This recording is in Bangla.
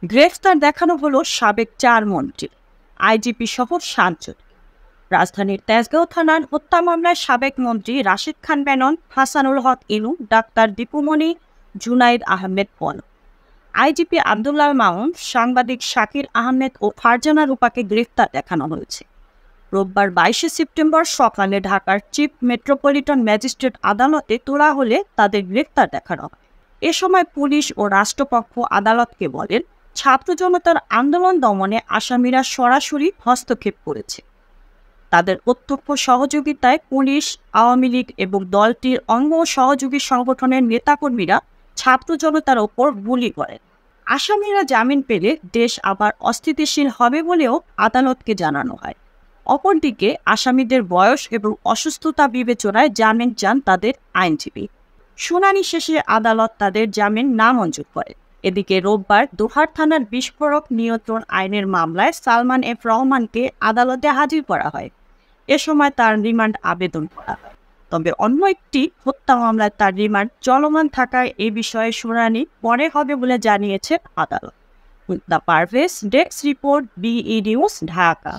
গ্রেফতার দেখানো হলো সাবেক 4 মন্ত্রী, আইজিপি সহ 7 জন। রাজধানীর তেজগাঁও থানার হত্যা মামলায় সাবেক মন্ত্রী রাশিদ খান মেনন, হাসানুল হক ইনু, ডাক্তার দীপুমণি, জুনাইদ আহমেদ পলক, আইজিপি আব্দুল্লাহ মামুন, সাংবাদিক শাকির আহমেদ ও ফারজানা রূপাকে গ্রেফতার দেখানো হয়েছে। রোববার 22 সেপ্টেম্বর সকালে ঢাকার চিফ মেট্রোপলিটন ম্যাজিস্ট্রেট আদালতে তোলা হলে তাদের গ্রেফতার দেখানো হয়। এ সময় পুলিশ ও রাষ্ট্রপক্ষ আদালতকে বলেন, ছাত্র জনতার আন্দোলন দমনে আসামিরা সরাসরি হস্তক্ষেপ করেছে। তাদের প্রত্যক্ষ সহযোগিতায় পুলিশ, আওয়ামী লীগ এবং দলটির অঙ্গ সহযোগী সংগঠনের নেতাকর্মীরা ছাত্র জনতার ওপর গুলি করেন। আসামিরা জামিন পেলে দেশ আবার অস্থিতিশীল হবে বলেও আদালতকে জানানো হয়। অপরদিকে আসামিদের বয়স এবং অসুস্থতা বিবেচনায় জামিন চান তাদের আইনজীবী। শুনানি শেষে আদালত তাদের জামিন নামঞ্জুর করে। এদিকে রোববার দোহার থানার বিস্ফোরক নিয়ন্ত্রণ আইনের মামলায় সালমান এফ রহমানকে আদালতে হাজির করা হয়। এ সময় তার রিমান্ড আবেদন করা হয়। তবে অন্য একটি হত্যা মামলায় তার রিমান্ড চলমান থাকায় এ বিষয়ে শুনানি পরে হবে বলে জানিয়েছে আদালত। The Parvez desk report, BE news, Dhaka.